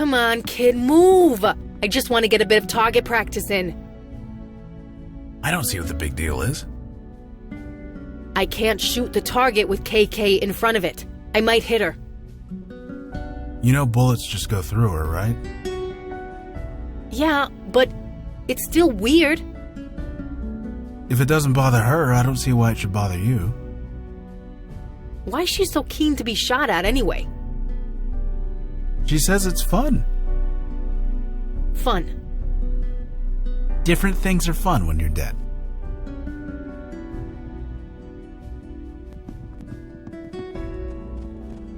Come on, kid, move! I just want to get a bit of target practice in. I don't see what the big deal is. I can't shoot the target with KK in front of it. I might hit her. You know bullets just go through her, right? Yeah, but it's still weird. If it doesn't bother her, I don't see why it should bother you. Why is she so keen to be shot at anyway? She says it's fun. Fun. Different things are fun when you're dead.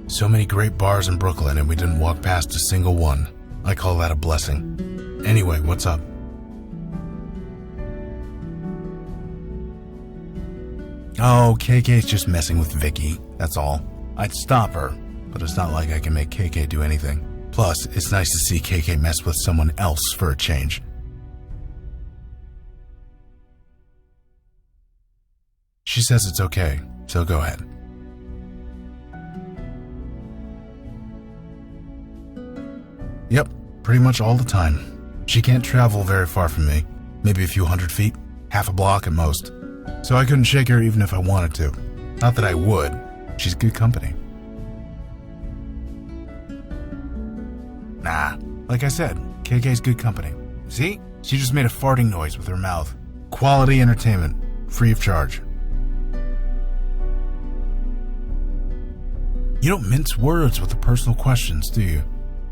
So many great bars in Brooklyn and we didn't walk past a single one. I call that a blessing. Anyway, what's up? Oh, KK's just messing with Vicky, that's all. I'd stop her, but it's not like I can make KK do anything. Plus, it's nice to see KK mess with someone else for a change. She says it's okay, so go ahead. Yep, pretty much all the time. She can't travel very far from me. Maybe a few 100 feet, half a block at most. So I couldn't shake her even if I wanted to. Not that I would. She's good company. Nah, like I said, KK's good company. See? She just made a farting noise with her mouth. Quality entertainment, free of charge. You don't mince words with the personal questions, do you?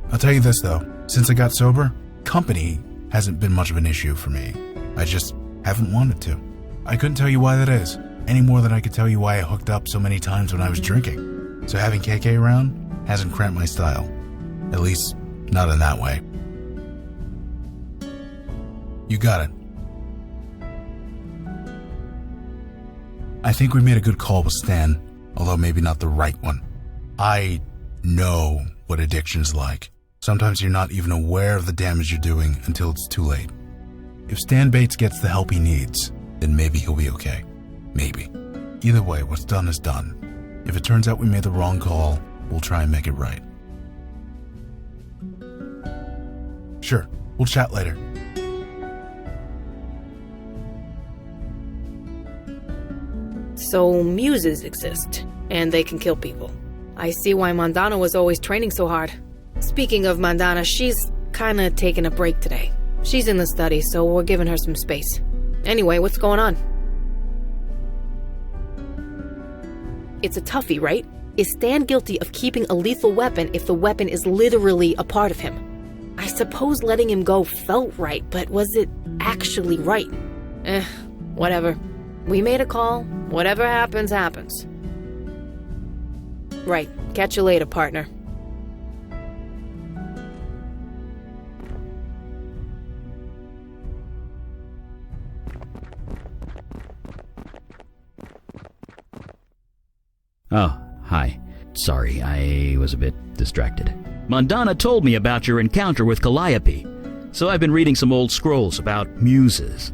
I'll tell you this though, since I got sober, company hasn't been much of an issue for me. I just haven't wanted to. I couldn't tell you why that is, any more than I could tell you why I hooked up so many times when I was drinking. So having KK around hasn't cramped my style. At least, not in that way. You got it. I think we made a good call with Stan, although maybe not the right one. I know what addiction's like. Sometimes you're not even aware of the damage you're doing until it's too late. If Stan Bates gets the help he needs, then maybe he'll be okay. Maybe. Either way, what's done is done. If it turns out we made the wrong call, we'll try and make it right. Sure, we'll chat later. So muses exist, and they can kill people. I see why Mandana was always training so hard. Speaking of Mandana, she's kinda taking a break today. She's in the study, so we're giving her some space. Anyway, what's going on? It's a toughie, right? Is Stan guilty of keeping a lethal weapon if the weapon is literally a part of him? I suppose letting him go felt right, but was it actually right? Whatever. We made a call. Whatever happens, happens. Right. Catch you later, partner. Oh, hi. Sorry, I was a bit distracted. Mandana told me about your encounter with Calliope, so I've been reading some old scrolls about muses.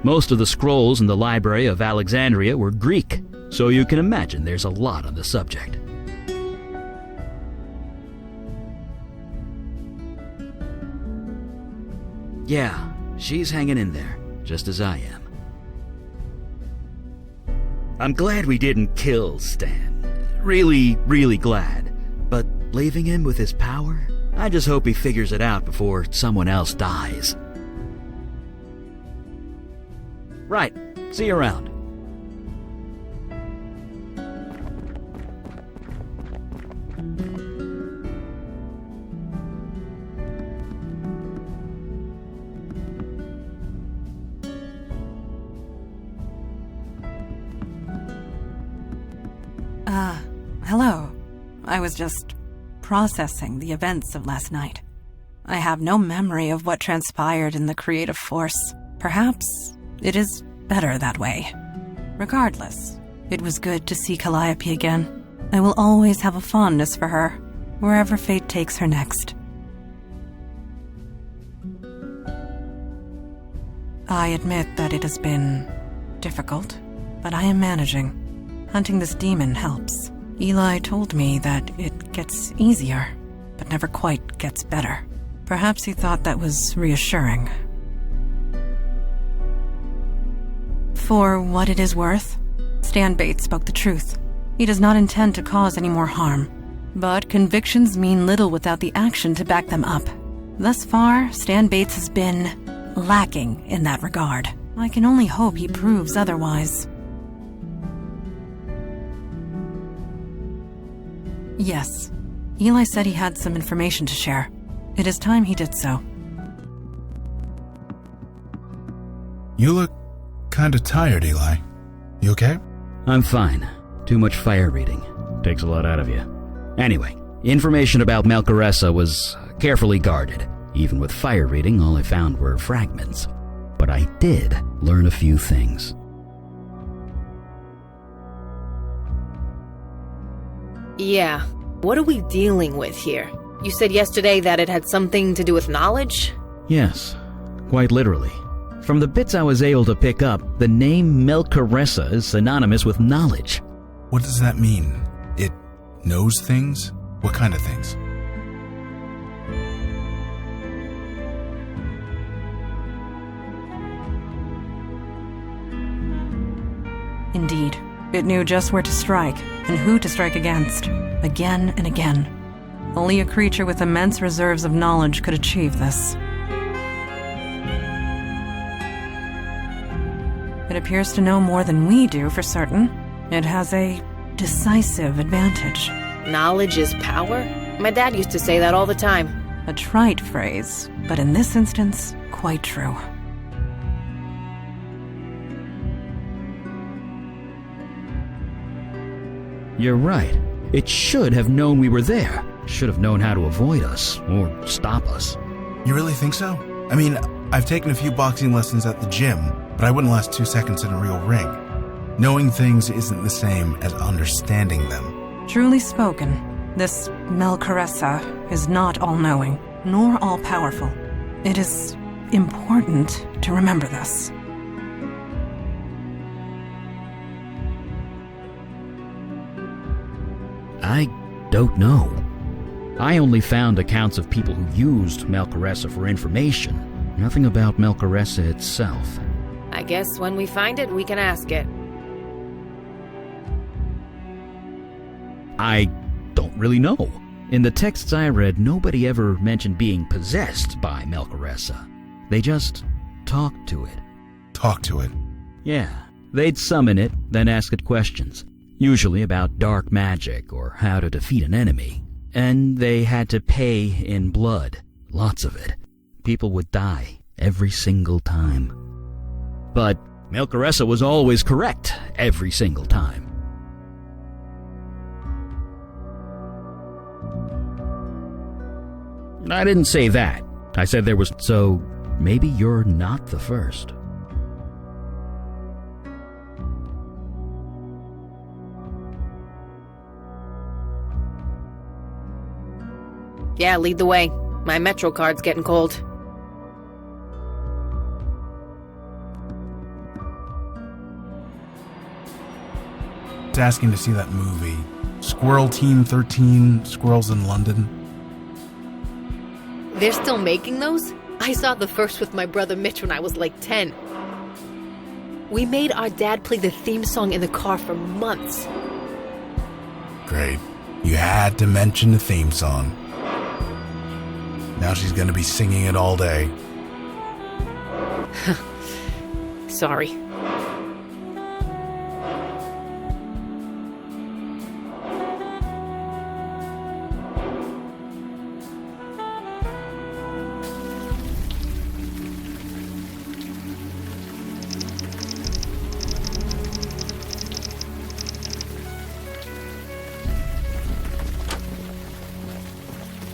Most of the scrolls in the Library of Alexandria were Greek, so you can imagine there's a lot on the subject. Yeah, she's hanging in there, just as I am. I'm glad we didn't kill Stan. Really, really glad. But leaving him with his power? I just hope he figures it out before someone else dies. Right. See you around. Hello. I was just processing the events of last night. I have no memory of what transpired in the creative force. Perhaps it is better that way. Regardless, it was good to see Calliope again. I will always have a fondness for her, wherever fate takes her next. I admit that it has been difficult, but I am managing. Hunting this demon helps. Eli told me that it gets easier, but never quite gets better. Perhaps he thought that was reassuring. For what it is worth, Stan Bates spoke the truth. He does not intend to cause any more harm. But convictions mean little without the action to back them up. Thus far, Stan Bates has been lacking in that regard. I can only hope he proves otherwise. Yes, Eli said he had some information to share. It is time he did so. You look kinda tired, Eli. You okay? I'm fine. Too much fire reading. Takes a lot out of you. Anyway, information about Melchoressa was carefully guarded. Even with fire reading, all I found were fragments. But I did learn a few things. Yeah, what are we dealing with here? You said yesterday that it had something to do with knowledge? Yes, quite literally. From the bits I was able to pick up, the name Melchoressa is synonymous with knowledge. What does that mean? It knows things? What kind of things? Indeed, it knew just where to strike and who to strike against, again and again. Only a creature with immense reserves of knowledge could achieve this. It appears to know more than we do for certain. It has a decisive advantage. Knowledge is power? My dad used to say that all the time. A trite phrase, but in this instance, quite true. You're right. It should have known we were there. Should have known how to avoid us, or stop us. You really think so? I mean, I've taken a few boxing lessons at the gym, but I wouldn't last 2 seconds in a real ring. Knowing things isn't the same as understanding them. Truly spoken, this Melchoressa is not all-knowing, nor all-powerful. It is important to remember this. I don't know. I only found accounts of people who used Melchoressa for information. Nothing about Melchoressa itself. I guess when we find it, we can ask it. I don't really know. In the texts I read, nobody ever mentioned being possessed by Melchoressa. They just talked to it. Talk to it. Yeah, they'd summon it, then ask it questions. Usually about dark magic or how to defeat an enemy. And they had to pay in blood. Lots of it. People would die every single time. But Melchoressa was always correct every single time. I didn't say that. I said there was... So, maybe you're not the first. Yeah, lead the way. My Metro card's getting cold. It's asking to see that movie. Squirrel Team 13, Squirrels in London. They're still making those? I saw the first with my brother Mitch when I was like 10. We made our dad play the theme song in the car for months. Great. You had to mention the theme song. Now she's gonna be singing it all day. Sorry.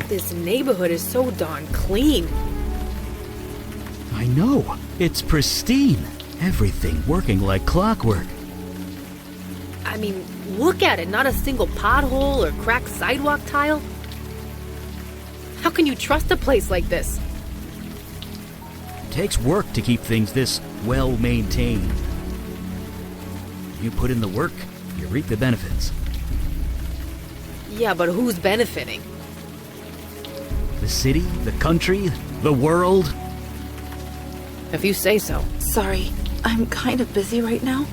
This neighborhood is so darn clean. I know. It's pristine. Everything working like clockwork. I mean, look at it. Not a single pothole or cracked sidewalk tile. How can you trust a place like this? It takes work to keep things this well maintained. You put in the work, you reap the benefits. Yeah, but who's benefiting? The city, the country, the world. If you say so. Sorry, I'm kind of busy right now.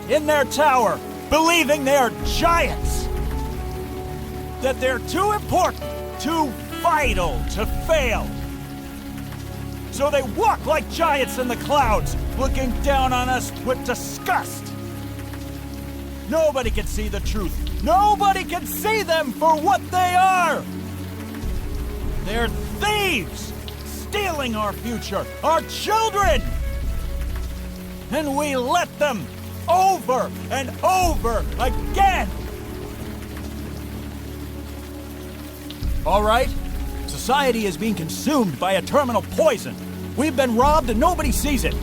In their tower, believing they're giants. That they're too important, too vital to fail. So they walk like giants in the clouds, looking down on us with disgust. Nobody can see the truth. Nobody can see them for what they are. They're thieves, stealing our future, our children. And we let them over and over again! All right, society is being consumed by a terminal poison. We've been robbed and nobody sees it.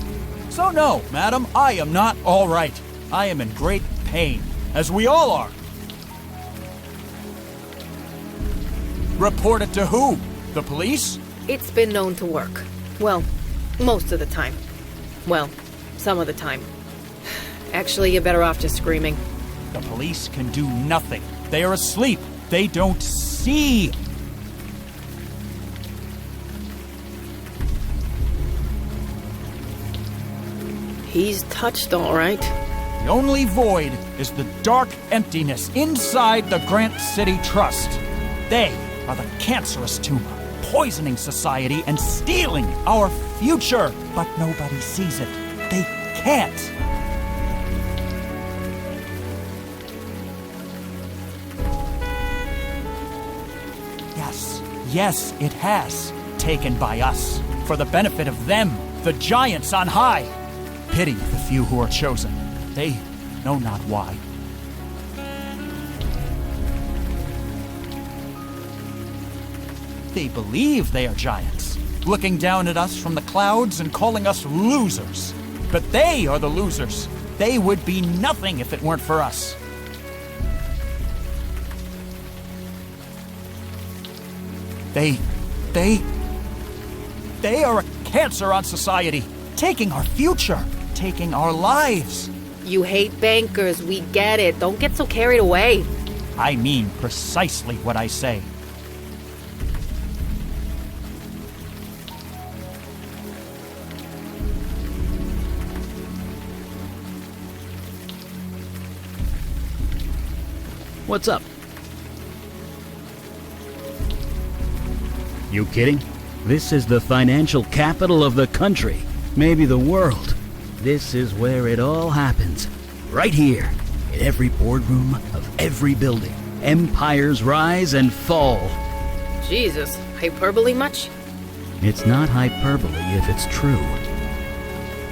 So no, madam, I am not all right. I am in great pain, as we all are. Report it to who? The police? It's been known to work. Well, most of the time. Well, some of the time. Actually, you're better off just screaming. The police can do nothing. They are asleep. They don't see. He's touched, all right. The only void is the dark emptiness inside the Grant City Trust. They are the cancerous tumor, poisoning society and stealing our future. But nobody sees it. They can't. Yes, it has. Taken by us. For the benefit of them, the giants on high. Pity the few who are chosen. They know not why. They believe they are giants, looking down at us from the clouds and calling us losers. But they are the losers. They would be nothing if it weren't for us. They are a cancer on society, taking our future, taking our lives. You hate bankers, we get it. Don't get so carried away. I mean precisely what I say. What's up? You kidding? This is the financial capital of the country, maybe the world. This is where it all happens. Right here, in every boardroom of every building. Empires rise and fall. Jesus, hyperbole much? It's not hyperbole if it's true.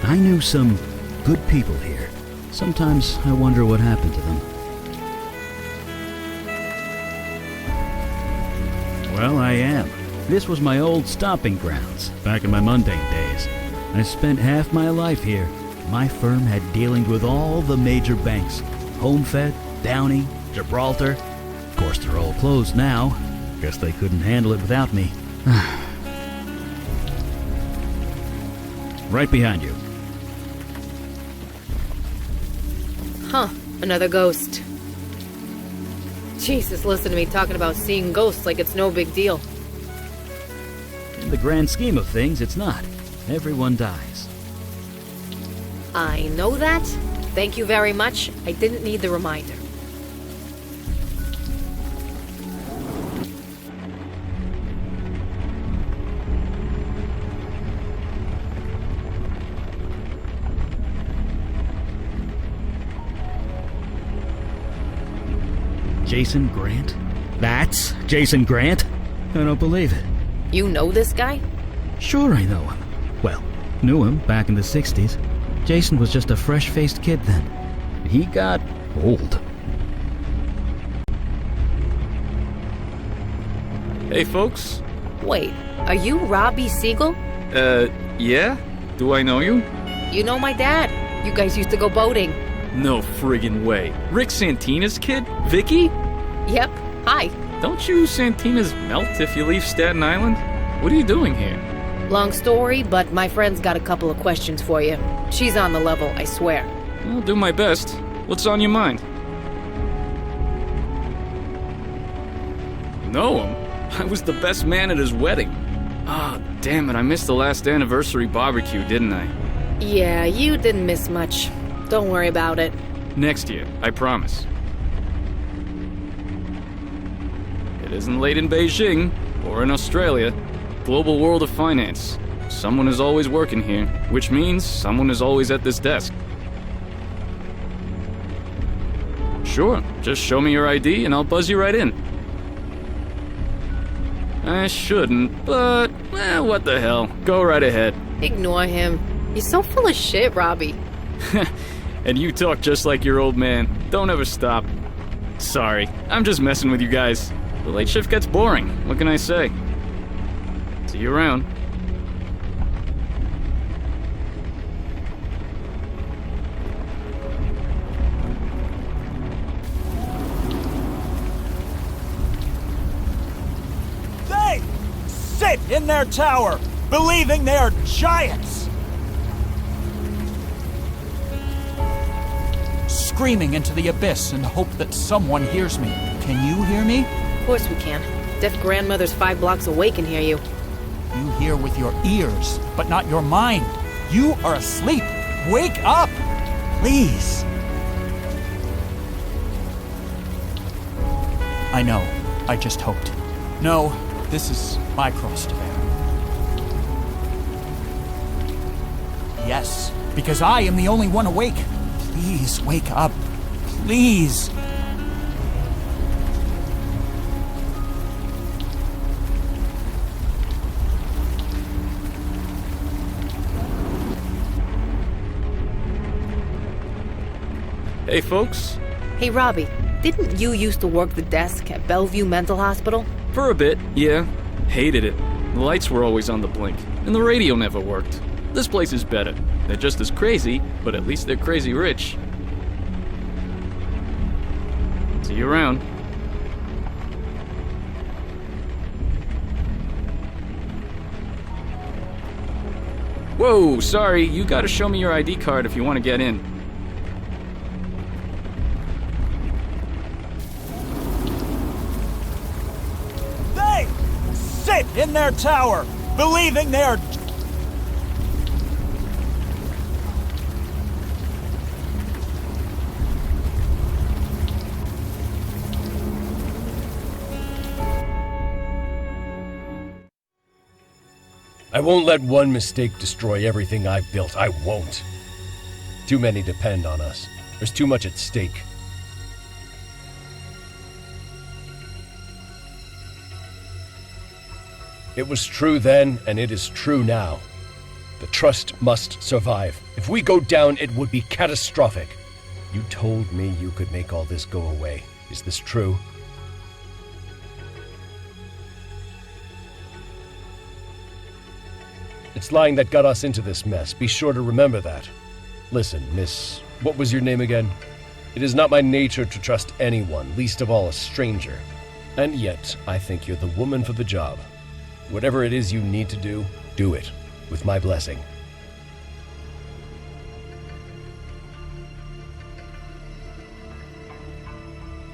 I knew some good people here. Sometimes I wonder what happened to them. Well, I am. This was my old stomping grounds, back in my mundane days. I spent half my life here. My firm had dealings with all the major banks. HomeFed, Downey, Gibraltar. Of course, they're all closed now. Guess they couldn't handle it without me. Right behind you. Huh, another ghost. Jesus, listen to me talking about seeing ghosts like it's no big deal. In the grand scheme of things, it's not. Everyone dies. I know that. Thank you very much. I didn't need the reminder. Jason Grant? That's Jason Grant? I don't believe it. You know this guy? Sure I know him. Well, knew him back in the 60s. Jason was just a fresh-faced kid then. He got old. Hey folks, Wait, are you Robbie Siegel? Yeah? Do I know you? You know my dad. You guys used to go boating. No friggin' way. Rick Santina's kid? Vicky? Yep. Hi. Don't you Santinas melt if you leave Staten Island? What are you doing here? Long story, but my friend's got a couple of questions for you. She's on the level, I swear. I'll do my best. What's on your mind? Know him? I was the best man at his wedding. Ah, damn it, I missed the last anniversary barbecue, didn't I? Yeah, you didn't miss much. Don't worry about it. Next year, I promise. It isn't late in Beijing, or in Australia. Global world of finance. Someone is always working here, which means someone is always at this desk. Sure, just show me your ID and I'll buzz you right in. I shouldn't, but, what the hell. Go right ahead. Ignore him. You're so full of shit, Robbie. And you talk just like your old man. Don't ever stop. Sorry, I'm just messing with you guys. The late shift gets boring. What can I say? See you around. They sit in their tower, believing they're giants. Screaming into the abyss in hope that someone hears me. Can you hear me? Of course we can. Deaf grandmother's 5 blocks away can hear you. You hear with your ears, but not your mind. You are asleep. Wake up, please. I know. I just hoped. No, this is my cross to bear. Yes, because I am the only one awake. Please wake up. Please. Hey, folks. Hey, Robbie, didn't you used to work the desk at Bellevue Mental Hospital? For a bit, yeah. Hated it. The lights were always on the blink, and the radio never worked. This place is better. They're just as crazy, but at least they're crazy rich. See you around. Whoa, sorry, you gotta show me your ID card if you want to get in. They sit in their tower, believing they're... I won't let one mistake destroy everything I've built. I won't. Too many depend on us. There's too much at stake. It was true then, and it is true now. The trust must survive. If we go down, it would be catastrophic. You told me you could make all this go away. Is this true? It's lying that got us into this mess. Be sure to remember that. Listen, miss, what was your name again? It is not my nature to trust anyone, least of all a stranger. And yet, I think you're the woman for the job. Whatever it is you need to do it, with my blessing.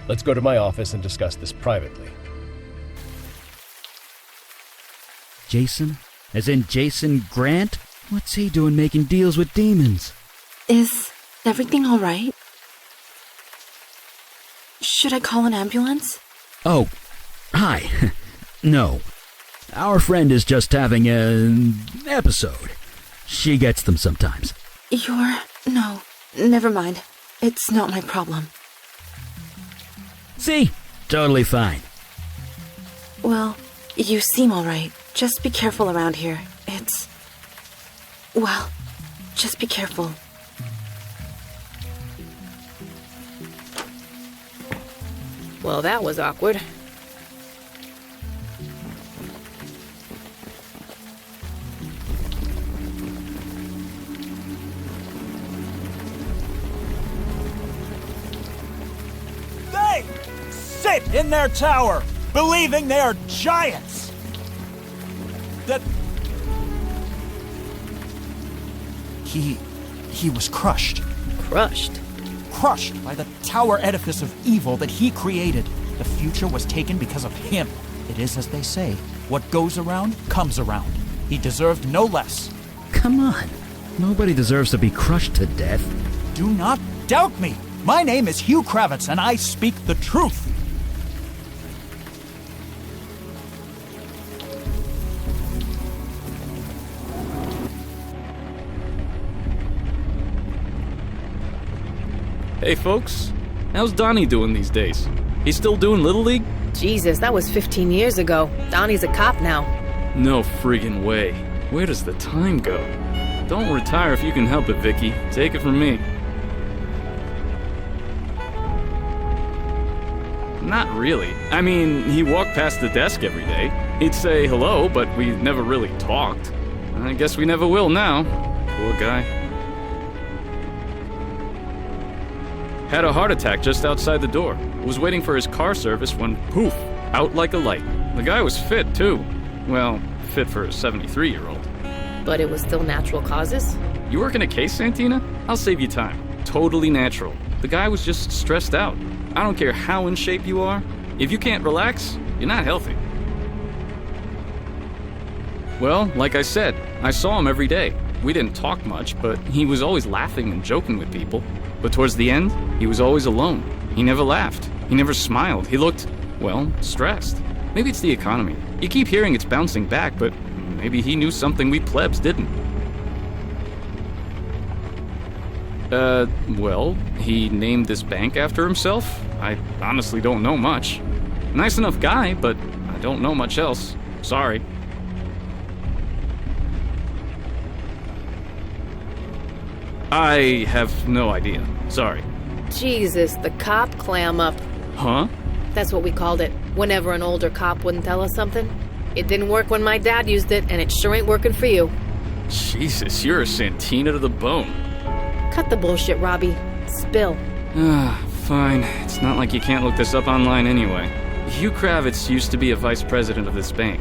Let's go to my office and discuss this privately. Jason? As in Jason Grant? What's he doing making deals with demons? Is everything all right? Should I call an ambulance? Oh, hi. No. Our friend is just having an episode. She gets them sometimes. No, never mind. It's not my problem. See? Totally fine. Well, you seem all right. Just be careful around here. Just be careful. Well, that was awkward. sit in their tower, believing they are giants. That he was crushed. Crushed? Crushed by the tower edifice of evil that he created. The future was taken because of him. It is as they say, what goes around comes around. He deserved no less. Come on. Nobody deserves to be crushed to death. Do not doubt me. My name is Hugh Kravitz, and I speak the truth. Hey folks, how's Donnie doing these days? He's still doing Little League? Jesus, that was 15 years ago. Donnie's a cop now. No friggin' way. Where does the time go? Don't retire if you can help it, Vicky. Take it from me. Not really. I mean, he walked past the desk every day. He'd say hello, but we never really talked. I guess we never will now. Poor guy. Had a heart attack just outside the door. Was waiting for his car service when, poof, out like a light. The guy was fit, too. Well, fit for a 73-year-old. But it was still natural causes? You work in a case, Santina? I'll save you time. Totally natural. The guy was just stressed out. I don't care how in shape you are. If you can't relax, you're not healthy. Well, like I said, I saw him every day. We didn't talk much, but he was always laughing and joking with people. But towards the end, he was always alone. He never laughed. He never smiled. He looked, well, stressed. Maybe it's the economy. You keep hearing it's bouncing back, but maybe he knew something we plebs didn't. Well, he named this bank after himself? I honestly don't know much. Nice enough guy, but I don't know much else. Sorry. I have no idea. Sorry. Jesus, the cop clam up. Huh? That's what we called it. Whenever an older cop wouldn't tell us something. It didn't work when my dad used it, and it sure ain't working for you. Jesus, you're a Santina to the bone. Cut the bullshit, Robbie. Spill. Fine. It's not like you can't look this up online anyway. Hugh Kravitz used to be a vice president of this bank.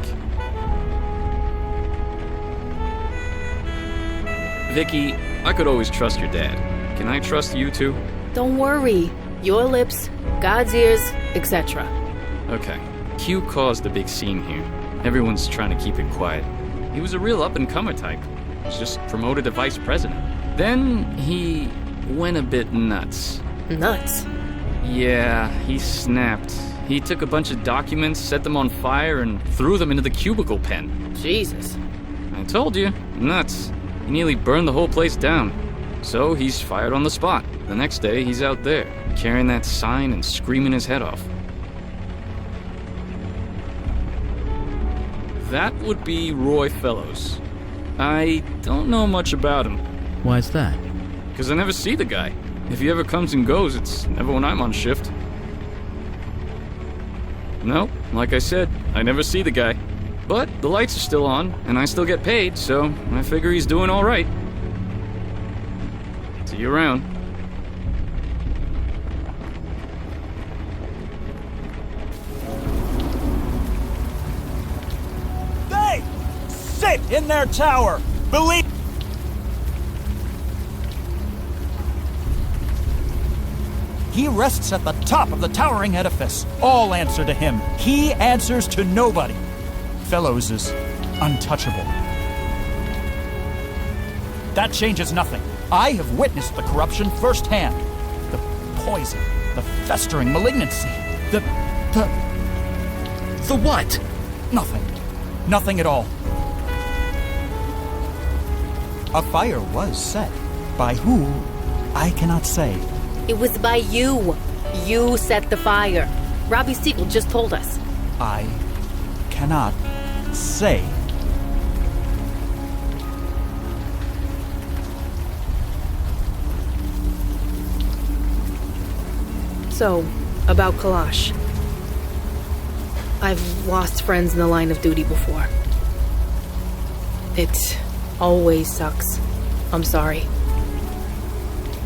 Vicky, I could always trust your dad. Can I trust you too? Don't worry. Your lips, God's ears, etc. Okay. Hugh caused a big scene here. Everyone's trying to keep it quiet. He was a real up-and-comer type. He was just promoted to vice president. Then he went a bit nuts. Nuts? Yeah, he snapped. He took a bunch of documents, set them on fire, and threw them into the cubicle pen. Jesus. I told you, nuts. He nearly burned the whole place down. So he's fired on the spot. The next day, he's out there, carrying that sign and screaming his head off. That would be Roy Fellows. I don't know much about him. Why's that? Because I never see the guy. If he ever comes and goes, it's never when I'm on shift. No, like I said, I never see the guy. But the lights are still on, and I still get paid, so I figure he's doing all right. See you around. They sit in their tower, believe. He rests at the top of the towering edifice. All answer to him. He answers to nobody. Fellows is untouchable. That changes nothing. I have witnessed the corruption firsthand. The poison, the festering malignancy, the what? Nothing. Nothing at all. A fire was set. By who, I cannot say. It was by you. You set the fire. Robbie Siegel just told us. I cannot say. So, about Kalash. I've lost friends in the line of duty before. It always sucks. I'm sorry.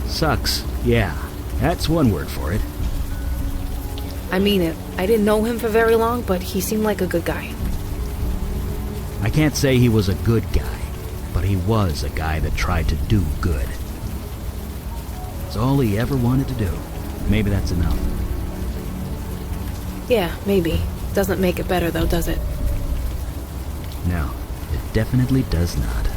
Sucks, yeah. That's one word for it. I mean it. I didn't know him for very long, but he seemed like a good guy. I can't say he was a good guy, but he was a guy that tried to do good. It's all he ever wanted to do. Maybe that's enough. Yeah, maybe. Doesn't make it better though, does it? No, it definitely does not.